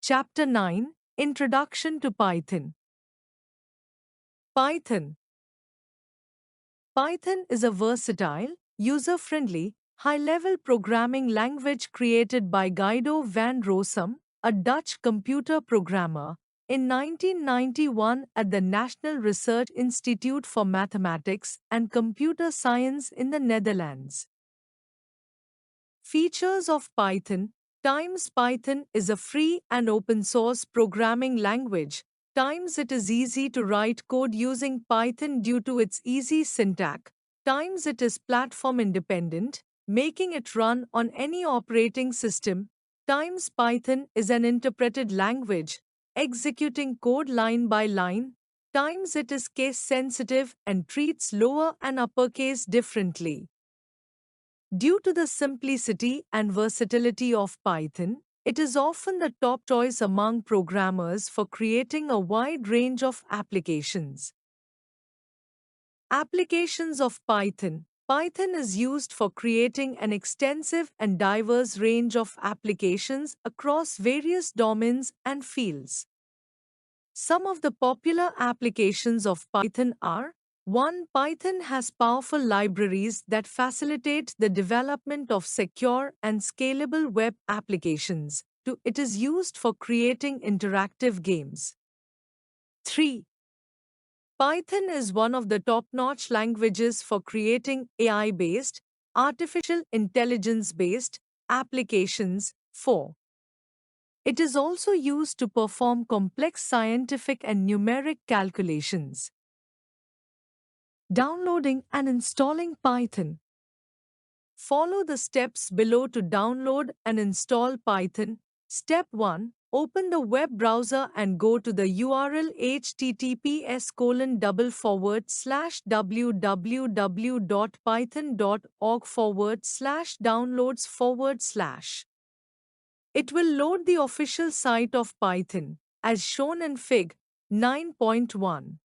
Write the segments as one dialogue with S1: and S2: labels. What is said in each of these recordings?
S1: Chapter 9, Introduction to Python. Python. Python is a versatile, user-friendly, high-level programming language created by Guido van Rossum, a Dutch computer programmer, in 1991 at the National Research Institute for Mathematics and Computer Science in the Netherlands. Features of Python. Times Python is a free and open source programming language. Times it is easy to write code using Python due to its easy syntax. Times it is platform independent, making it run on any operating system. Times Python is an interpreted language, executing code line by line. Times it is case sensitive and treats lower and uppercase differently. Due to the simplicity and versatility of Python, it is often the top choice among programmers for creating a wide range of applications. Applications of Python. Python is used for creating an extensive and diverse range of applications across various domains and fields. Some of the popular applications of Python are: 1. Python has powerful libraries that facilitate the development of secure and scalable web applications. 2. It is used for creating interactive games. 3. Python is one of the top-notch languages for creating AI-based, artificial intelligence-based applications. 4. It is also used to perform complex scientific and numeric calculations. Downloading and installing Python. Follow the steps below to download and install Python. Step 1. Open the web browser and go to the URL https://www.python.org/downloads/. It will load the official site of Python, as shown in Fig. 9.1.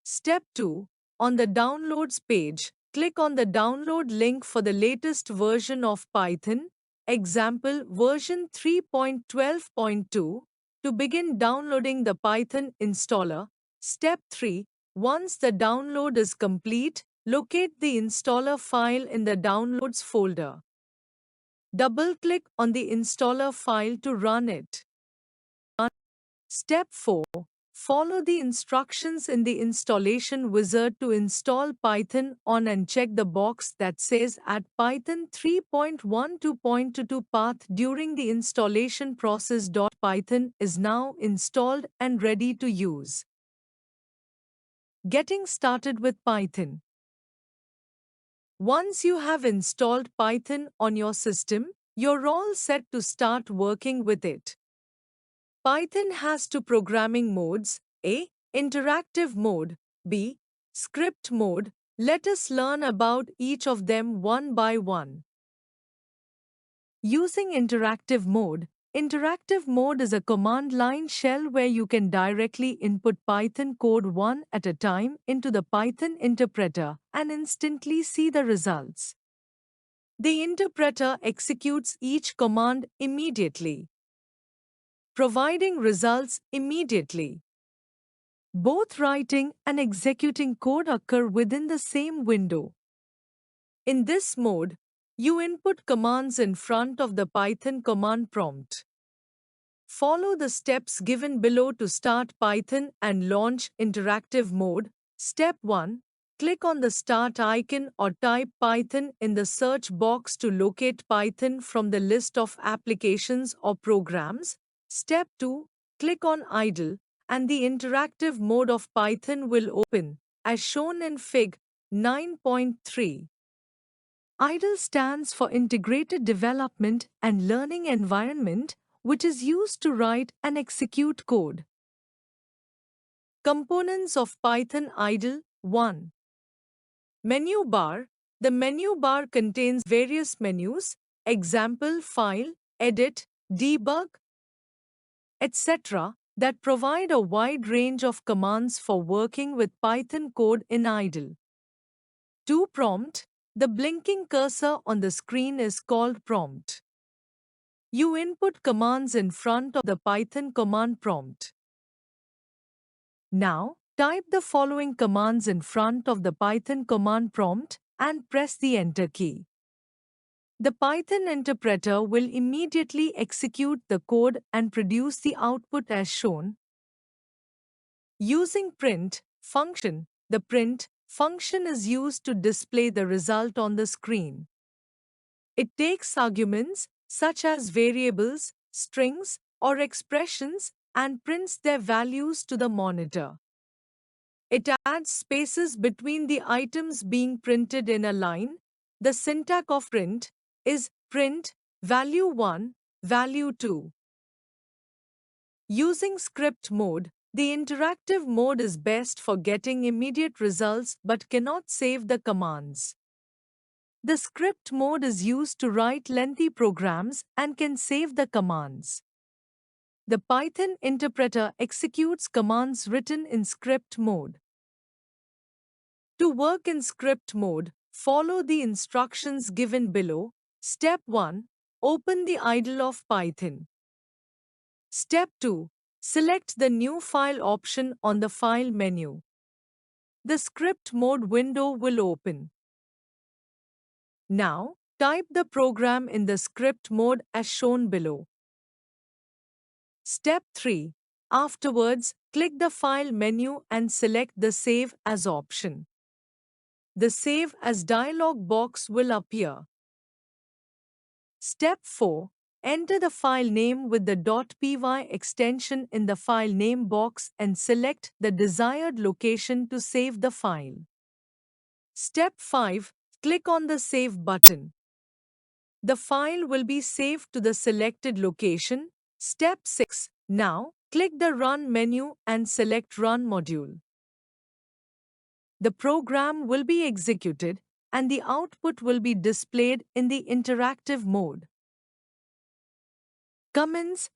S1: Step 2. On the Downloads page, click on the download link for the latest version of Python, example version 3.12.2, to begin downloading the Python installer. Step 3. Once the download is complete, locate the installer file in the Downloads folder. Double-click on the installer file to run it. Step 4. Follow the instructions in the installation wizard to install Python on and check the box that says Add Python 3.12.22 path during the installation process. Python is now installed and ready to use. Getting started with Python. Once you have installed Python on your system, you're all set to start working with it. Python has two programming modes: A. Interactive mode, B. Script mode. Let us learn about each of them one by one. Using interactive mode. Interactive mode is a command line shell where you can directly input Python code one at a time into the Python interpreter and instantly see the results. The interpreter executes each command immediately, providing results immediately. Both writing and executing code occur within the same window. In this mode, you input commands in front of the Python command prompt. Follow the steps given below to start Python and launch interactive mode. Step 1. Click on the Start icon or type Python in the search box to locate Python from the list of applications or programs. Step 2. Click on Idle, and the interactive mode of Python will open, as shown in Fig. 9.3. IDLE stands for Integrated Development and Learning Environment, which is used to write and execute code. Components of Python IDLE. 1. Menu bar. The menu bar contains various menus, example, file, edit, debug, etc., that provide a wide range of commands for working with Python code in IDLE. 2. Prompt. The blinking cursor on the screen is called prompt. You input commands in front of the Python command prompt. Now, type the following commands in front of the Python command prompt and press the Enter key. The Python interpreter will immediately execute the code and produce the output as shown. Using print function, the print function is used to display the result on the screen. It takes arguments such as variables, strings, or expressions and prints their values to the monitor. It adds spaces between the items being printed in a line. The syntax of print is print value 1, value 2. Using script mode, the interactive mode is best for getting immediate results but cannot save the commands. The script mode is used to write lengthy programs and can save the commands. The Python interpreter executes commands written in script mode. To work in script mode, follow the instructions given below. Step 1. Open the idle of Python. Step 2. Select the New File option on the File menu. The script mode window will open. Now, type the program in the script mode as shown below. Step 3. Afterwards, click the File menu and select the Save As option. The Save As dialog box will appear. Step 4. Enter the file name with the .py extension in the file name box and select the desired location to save the file. Step 5. Click on the Save button. The file will be saved to the selected location. Step 6. Now, click the Run menu and select Run module. The program will be executed and the output will be displayed in the interactive mode. Comments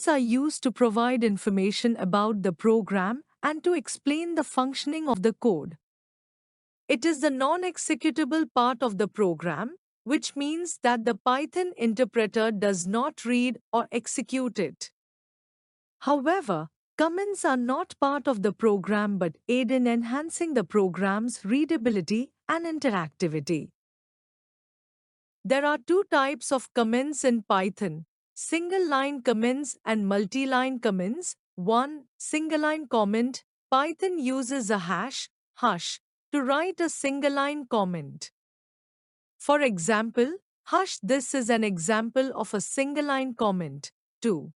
S1: are used to provide information about the program and to explain the functioning of the code. It is the non-executable part of the program, which means that the Python interpreter does not read or execute it. However, comments are not part of the program but aid in enhancing the program's readability and interactivity. There are two types of comments in Python: single-line comments and multi-line comments. 1. Single-line comment. Python uses a hash to write a single-line comment. For example, this is an example of a single-line comment. 2.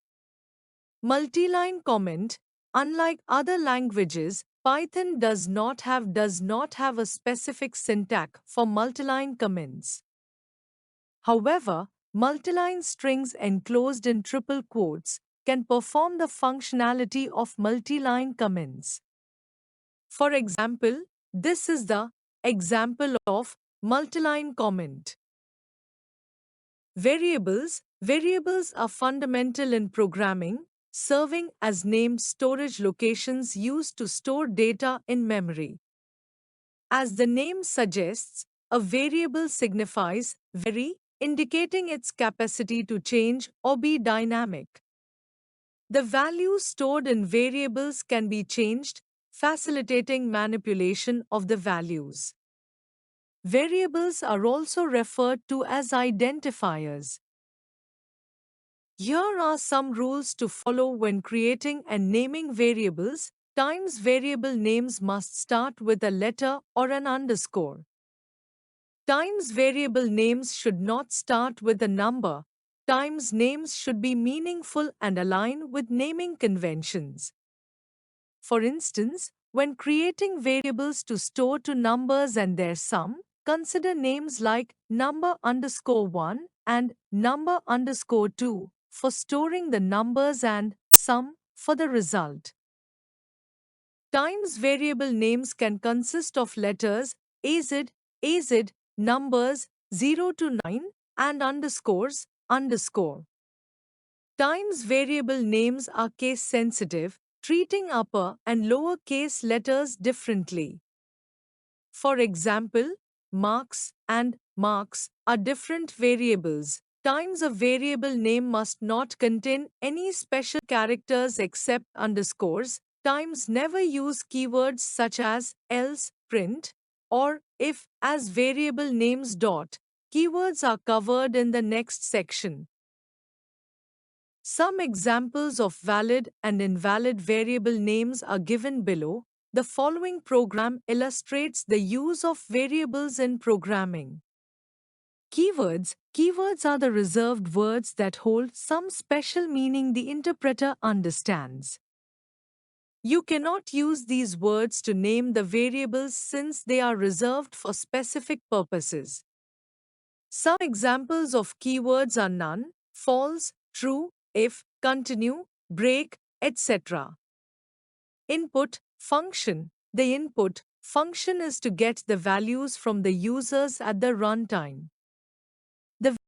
S1: Multi-line comment. Unlike other languages, Python does not have a specific syntax for multi-line comments. However, multi-line strings enclosed in triple quotes can perform the functionality of multi-line comments. For example, this is the example of multi-line comment. Variables are fundamental in programming, serving as named storage locations used to store data in memory. As the name suggests, a variable signifies vary, indicating its capacity to change or be dynamic. The values stored in variables can be changed, facilitating manipulation of the values. Variables are also referred to as identifiers. Here are some rules to follow when creating and naming variables. Times variable names must start with a letter or an underscore. Times variable names should not start with a number. Times names should be meaningful and align with naming conventions. For instance, when creating variables to store two numbers and their sum, consider names like number_1 and number_2 for storing the numbers and sum for the result. Times variable names can consist of letters AZ, numbers 0 to 9, and underscores, underscore. Times variable names are case sensitive, treating upper and lower case letters differently. For example, marks and marks are different variables. times a variable name must not contain any special characters except underscores. Times never use keywords such as else, print, or if as variable names. Keywords are covered in the next section. Some examples of valid and invalid variable names are given below. The following program illustrates the use of variables in programming. Keywords. Keywords are the reserved words that hold some special meaning the interpreter understands. You cannot use these words to name the variables since they are reserved for specific purposes. Some examples of keywords are none, false, true, if, continue, break, etc. Input function. The input function is to get the values from the users at the runtime. The